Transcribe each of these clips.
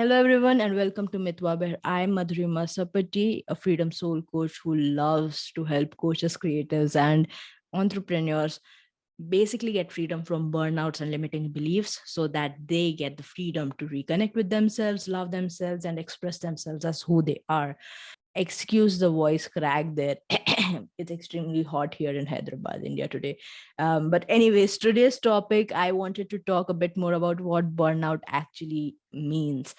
Hello, everyone, and welcome to Mitwa, where I'm Madhurima Sappatti, a freedom soul coach who loves to help coaches, creatives, and entrepreneurs basically get freedom from burnouts and limiting beliefs so that they get the freedom to reconnect with themselves, love themselves, and express themselves as who they are. Excuse the voice crack there. It's extremely hot here in Hyderabad, India today. But, anyways, today's topic, I wanted to talk a bit more about what burnout actually means.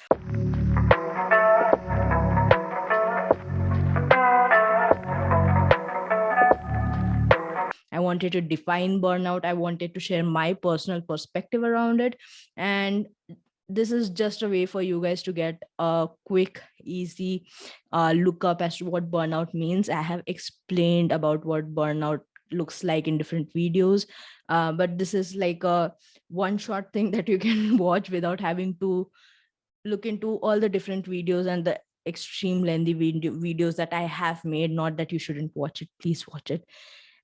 I wanted to define burnout. I wanted to share my personal perspective around it. And this is just a way for you guys to get a quick, easy look up as to what burnout means. I have explained about what burnout looks like in different videos. But this is like a one shot thing that you can watch without having to look into all the different videos and the extreme lengthy videos that I have made. Not that you shouldn't watch it. Please watch it.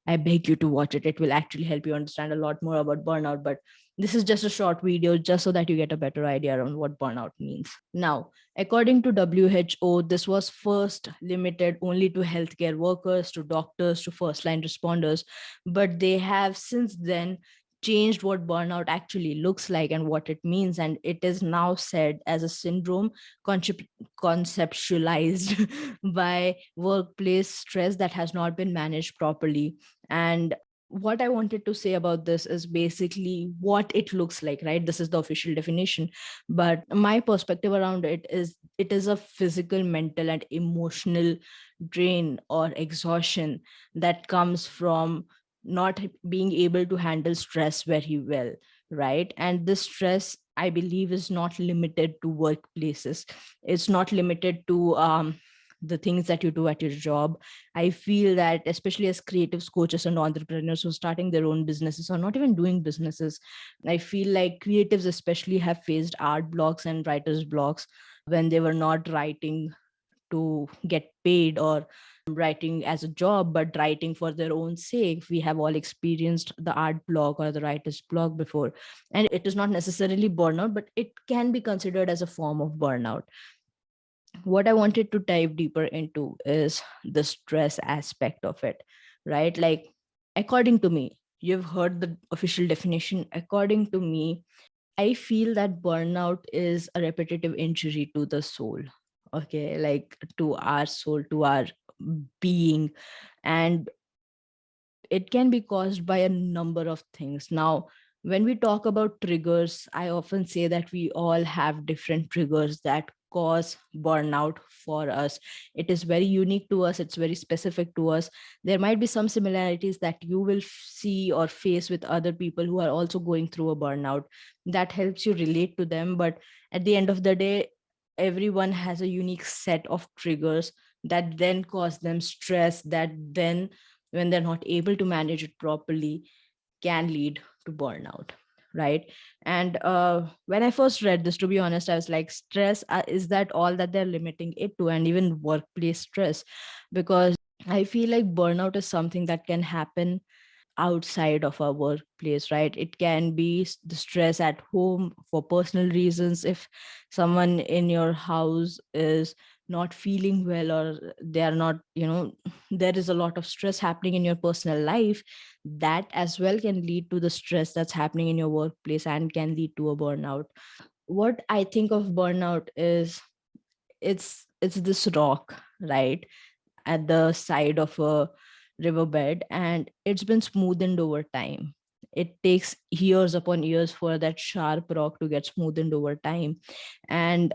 I beg you to watch it. It will actually help you understand a lot more about burnout. But this is just a short video just so that you get a better idea around what burnout means. Now, according to WHO, this was first limited only to healthcare workers, to doctors, to first line responders. But they have since then changed what burnout actually looks like and what it means. And it is now said as a syndrome conceptualized by workplace stress that has not been managed properly. And what I wanted to say about this is basically what it looks like, right? This is the official definition. But my perspective around it is a physical, mental, and emotional drain or exhaustion that comes from not being able to handle stress very well, right? And this stress, I believe, is not limited to workplaces. It's not limited to the things that you do at your job. I feel that especially as creatives, coaches, and entrepreneurs who are starting their own businesses or not even doing businesses, I feel like creatives especially have faced art blocks and writer's blocks when they were not writing to get paid or writing as a job, but writing for their own sake. We have all experienced the art block or the writer's block before. And it is not necessarily burnout, but it can be considered as a form of burnout. What I wanted to dive deeper into is the stress aspect of it, right? Like, according to me, you've heard the official definition. According to me, I feel that burnout is a repetitive injury to the soul, okay, like to our soul, to our being. And it can be caused by a number of things. Now, when we talk about triggers, I often say that we all have different triggers that cause burnout for us. It is very unique to us, it's very specific to us. There might be some similarities that you will see or face with other people who are also going through a burnout. That helps you relate to them. But at the end of the day, everyone has a unique set of triggers that then cause them stress, that then, when they're not able to manage it properly, can lead to burnout, right? And when I first read this, to be honest, I was like, stress, is that all that they're limiting it to? And even workplace stress, because I feel like burnout is something that can happen outside of our workplace, right? It can be the stress at home for personal reasons. If someone in your house is not feeling well, or they are not, there is a lot of stress happening in your personal life, that as well can lead to the stress that's happening in your workplace and can lead to a burnout. What I think of burnout is, it's this rock, right, at the side of a riverbed, and it's been smoothened over time. It takes years upon years for that sharp rock to get smoothened over time. And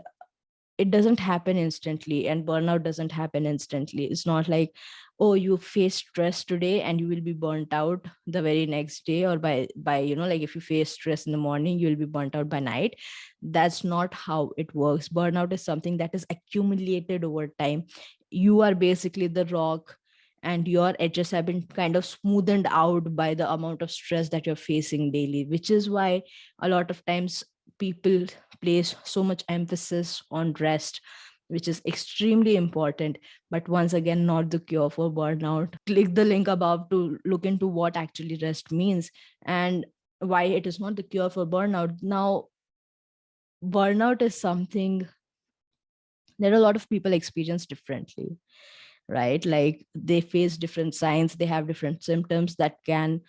it doesn't happen instantly, and burnout doesn't happen instantly. It's not like, oh, you face stress today and you will be burnt out the very next day, or by like if you face stress in the morning, you will be burnt out by night. That's not how it works. Burnout is something that is accumulated over time. You are basically the rock, and your edges have been kind of smoothened out by the amount of stress that you're facing daily, which is why a lot of times people place so much emphasis on rest, which is extremely important, but once again, not the cure for burnout. Click the link above to look into what actually rest means and why it is not the cure for burnout. Now, burnout is something there are a lot of people experience differently, right? Like they face different signs, they have different symptoms that can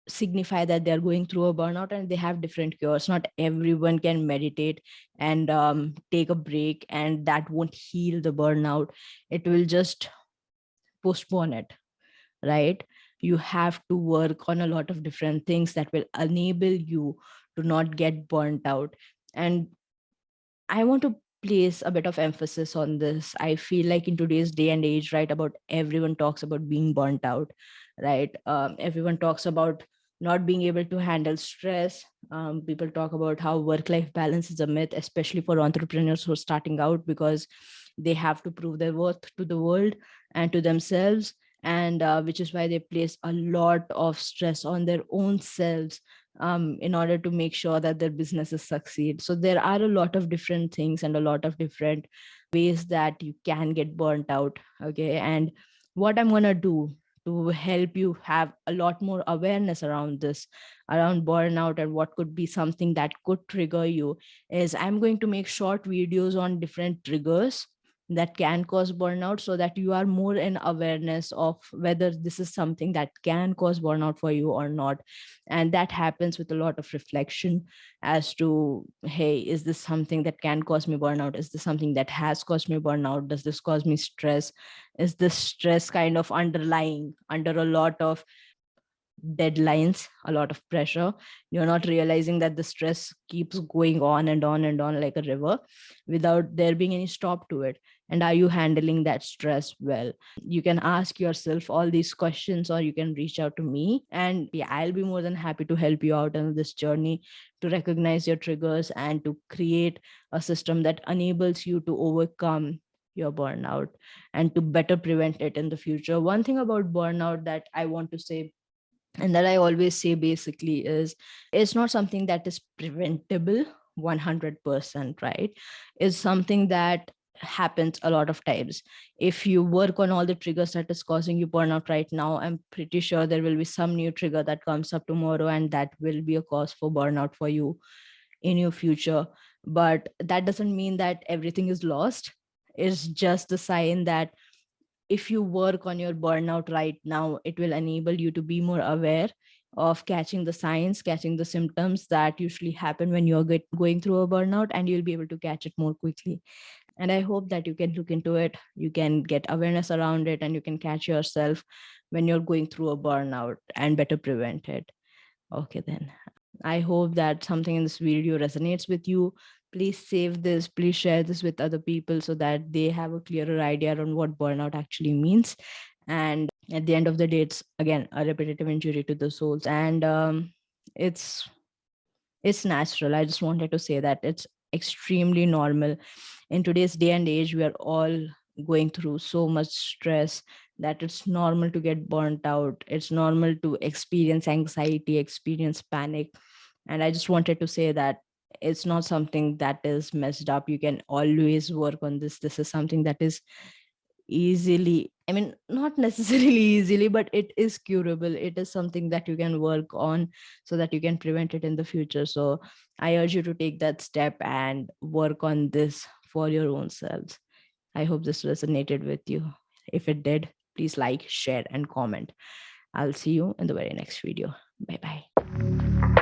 signify that they're going through a burnout, and they have different cures. Not everyone can meditate and take a break, and that won't heal the burnout. It will just postpone it, right? You have to work on a lot of different things that will enable you to not get burnt out. And I want to place a bit of emphasis on this. I feel like in today's day and age, right, about everyone talks about being burnt out, right? Everyone talks about not being able to handle stress. People talk about how work-life balance is a myth, especially for entrepreneurs who are starting out, because they have to prove their worth to the world and to themselves. And which is why they place a lot of stress on their own selves in order to make sure that their businesses succeed. So there are a lot of different things and a lot of different ways that you can get burnt out. Okay. And what I'm going to do to help you have a lot more awareness around this, around burnout and what could be something that could trigger you, is I'm going to make short videos on different triggers that can cause burnout, so that you are more in awareness of whether this is something that can cause burnout for you or not. And that happens with a lot of reflection as to, hey, is this something that can cause me burnout? Is this something that has caused me burnout? Does this cause me stress? Is this stress kind of underlying under a lot of deadlines, a lot of pressure? You're not realizing that the stress keeps going on and on and on like a river without there being any stop to it. And are you handling that stress well? You can ask yourself all these questions, or you can reach out to me, and yeah, I'll be more than happy to help you out on this journey to recognize your triggers and to create a system that enables you to overcome your burnout and to better prevent it in the future. One thing about burnout that I want to say, and that I always say basically, is it's not something that is preventable 100%, right? It's something that happens a lot of times. If you work on all the triggers that is causing you burnout right now, I'm pretty sure there will be some new trigger that comes up tomorrow, and that will be a cause for burnout for you in your future. But that doesn't mean that everything is lost. It's just a sign that if you work on your burnout right now, it will enable you to be more aware of catching the signs, catching the symptoms that usually happen when you're going through a burnout, and you'll be able to catch it more quickly. And I hope that you can look into it, you can get awareness around it, and you can catch yourself when you're going through a burnout and better prevent it. Okay, then. I hope that something in this video resonates with you. Please save this, please share this with other people so that they have a clearer idea on what burnout actually means. And at the end of the day, it's again a repetitive injury to the souls. And it's natural. I just wanted to say that it's extremely normal. In today's day and age, we are all going through so much stress that it's normal to get burnt out. It's normal to experience anxiety, experience panic. And I just wanted to say that it's not something that is messed up. You can always work on this. This is something that is easily, I mean, not necessarily easily, but it is curable. It is something that you can work on so that you can prevent it in the future. So I urge you to take that step and work on this for your own selves. I hope this resonated with you. If it did, please like, share, and comment. I'll see you in the very next video. Bye bye.